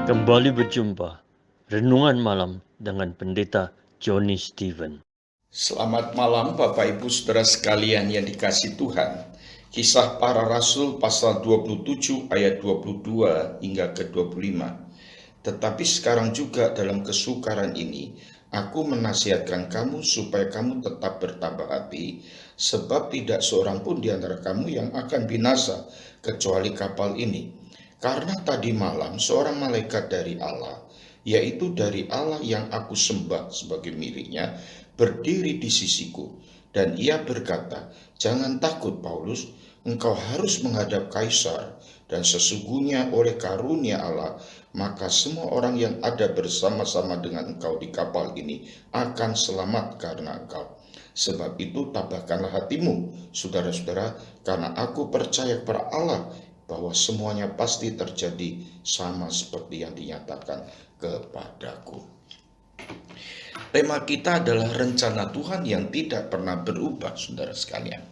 Kembali berjumpa Renungan Malam dengan Pendeta Johnny Stephen. Selamat malam Bapak Ibu Saudara sekalian yang dikasihi Tuhan. Kisah Para Rasul pasal 27 ayat 22 hingga ke 25. Tetapi sekarang juga dalam kesukaran ini, aku menasihatkan kamu supaya kamu tetap bertambah hati, sebab tidak seorang pun di antara kamu yang akan binasa kecuali kapal ini. Karena tadi malam seorang malaikat dari Allah, yaitu dari Allah yang aku sembah sebagai miliknya, berdiri di sisiku, dan ia berkata, "Jangan takut Paulus, engkau harus menghadap Kaisar, dan sesungguhnya oleh karunia Allah, maka semua orang yang ada bersama-sama dengan engkau di kapal ini akan selamat karena engkau. Sebab itu tabahkanlah hatimu, saudara-saudara, karena aku percaya kepada Allah bahwa semuanya pasti terjadi sama seperti yang dinyatakan kepadaku." Tema kita adalah rencana Tuhan yang tidak pernah berubah, saudara sekalian.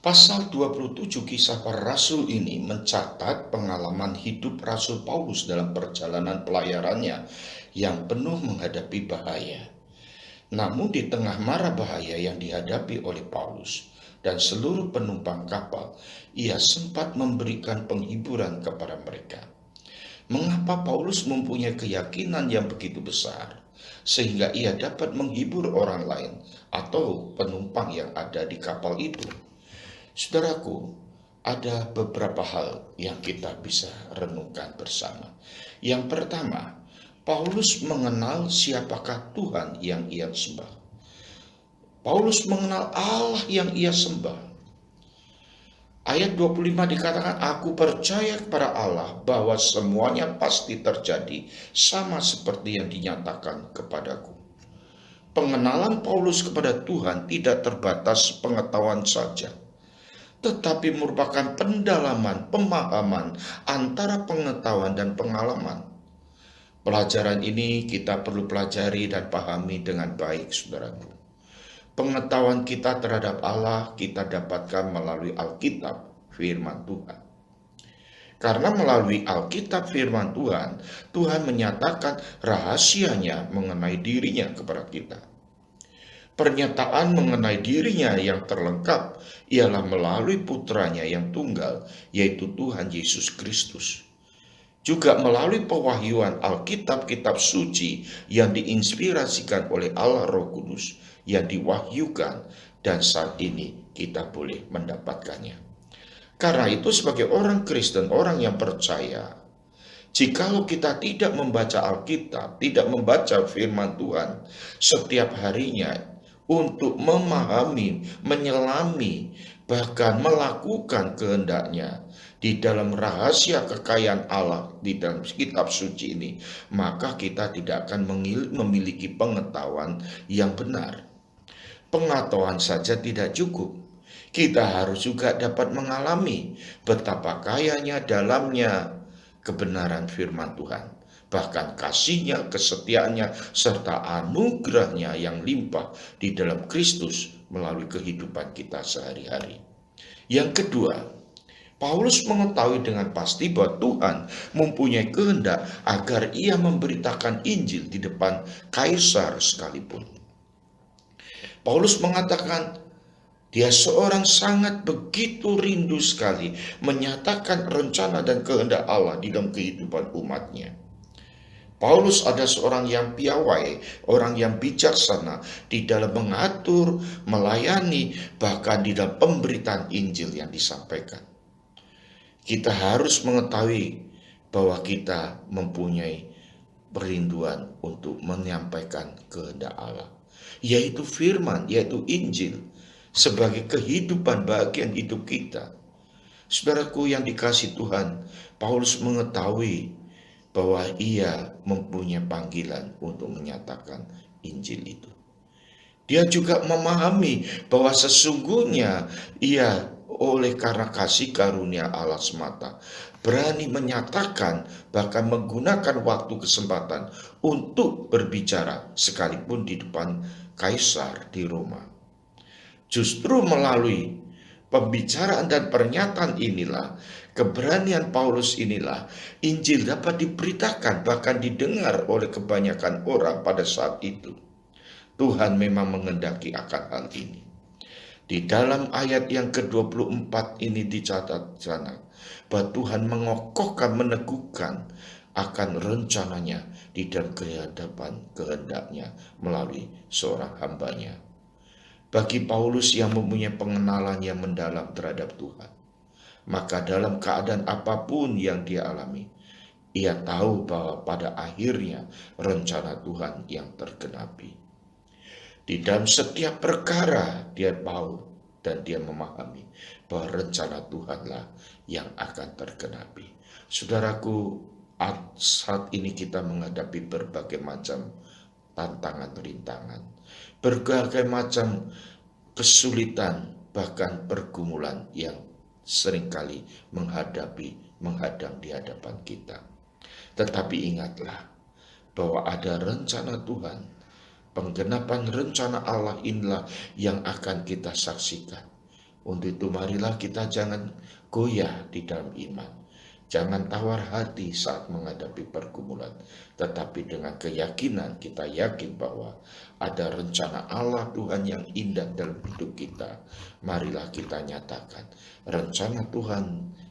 Pasal 27 Kisah Para Rasul ini mencatat pengalaman hidup Rasul Paulus dalam perjalanan pelayarannya yang penuh menghadapi bahaya. Namun di tengah mara bahaya yang dihadapi oleh Paulus dan seluruh penumpang kapal, ia sempat memberikan penghiburan kepada mereka. Mengapa Paulus mempunyai keyakinan yang begitu besar sehingga ia dapat menghibur orang lain atau penumpang yang ada di kapal itu? Saudaraku, ada beberapa hal yang kita bisa renungkan bersama. Yang pertama, Paulus mengenal siapakah Tuhan yang ia sembah. Paulus mengenal Allah yang ia sembah. Ayat 25 dikatakan, "Aku percaya kepada Allah bahwa semuanya pasti terjadi sama seperti yang dinyatakan kepadaku." Pengenalan Paulus kepada Tuhan tidak terbatas pengetahuan saja, tetapi merupakan pendalaman, pemahaman antara pengetahuan dan pengalaman. Pelajaran ini kita perlu pelajari dan pahami dengan baik, saudaraku. Pengetahuan kita terhadap Allah kita dapatkan melalui Alkitab, firman Tuhan. Karena melalui Alkitab firman Tuhan, Tuhan menyatakan rahasianya mengenai dirinya kepada kita. Pernyataan mengenai dirinya yang terlengkap ialah melalui putranya yang tunggal, yaitu Tuhan Yesus Kristus. Juga melalui pewahyuan Alkitab, kitab suci yang diinspirasikan oleh Allah Roh Kudus yang diwahyukan, dan saat ini kita boleh mendapatkannya. Karena itu sebagai orang Kristen, orang yang percaya, jikalau kita tidak membaca Alkitab, tidak membaca firman Tuhan setiap harinya untuk memahami, menyelami, bahkan melakukan kehendaknya di dalam rahasia kekayaan Allah di dalam kitab suci ini, maka kita tidak akan memiliki pengetahuan yang benar. Pengetahuan saja tidak cukup. Kita harus juga dapat mengalami betapa kayanya dalamnya kebenaran firman Tuhan, bahkan kasihnya, kesetiaannya, serta anugerahnya yang limpah di dalam Kristus melalui kehidupan kita sehari-hari. Yang kedua, Paulus mengetahui dengan pasti bahwa Tuhan mempunyai kehendak agar ia memberitakan Injil di depan Kaisar sekalipun. Paulus mengatakan dia seorang sangat begitu rindu sekali menyatakan rencana dan kehendak Allah di dalam kehidupan umatnya. Paulus ada seorang yang piawai, orang yang bijaksana di dalam mengatur, melayani, bahkan di dalam pemberitaan Injil yang disampaikan. Kita harus mengetahui bahwa kita mempunyai perinduan untuk menyampaikan kehendak Allah, yaitu firman, yaitu Injil, sebagai kehidupan bagian hidup kita. Saudaraku yang dikasihi Tuhan, Paulus mengetahui bahwa ia mempunyai panggilan untuk menyatakan Injil itu. Dia juga memahami bahwa sesungguhnya ia oleh karena kasih karunia Allah semata berani menyatakan, bahkan menggunakan waktu kesempatan untuk berbicara sekalipun di depan Kaisar di Roma. Justru melalui pembicaraan dan pernyataan inilah, keberanian Paulus inilah, Injil dapat diberitakan bahkan didengar oleh kebanyakan orang pada saat itu. Tuhan memang mengendaki akan hal ini. Di dalam ayat yang ke-24 ini dicatat sana, bahwa Tuhan mengokohkan, meneguhkan akan rencananya di dalam kehadapan kehendaknya melalui seorang hambanya. Bagi Paulus yang mempunyai pengenalan yang mendalam terhadap Tuhan, maka dalam keadaan apapun yang dia alami, ia tahu bahwa pada akhirnya rencana Tuhan yang tergenapi. Di dalam setiap perkara dia tahu dan dia memahami bahwa rencana Tuhanlah yang akan tergenapi. Saudaraku, saat ini kita menghadapi berbagai macam tantangan, rintangan, berbagai macam kesulitan, bahkan pergumulan yang seringkali menghadang di hadapan kita. Tetapi ingatlah bahwa ada rencana Tuhan. Penggenapan rencana Allah inilah yang akan kita saksikan. Untuk itu marilah kita jangan goyah di dalam iman. Jangan tawar hati saat menghadapi pergumulan. Tetapi dengan keyakinan kita yakin bahwa ada rencana Allah Tuhan yang indah dalam hidup kita. Marilah kita nyatakan rencana Tuhan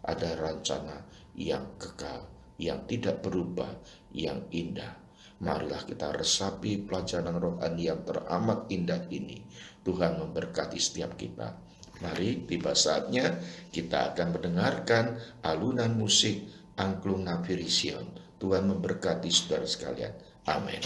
ada rencana yang kekal, yang tidak berubah, yang indah. Marilah kita resapi pelajaran rohani yang teramat indah ini. Tuhan memberkati setiap kita. Mari tiba saatnya kita akan mendengarkan alunan musik Angklung Navirision. Tuhan memberkati saudara sekalian. Amin.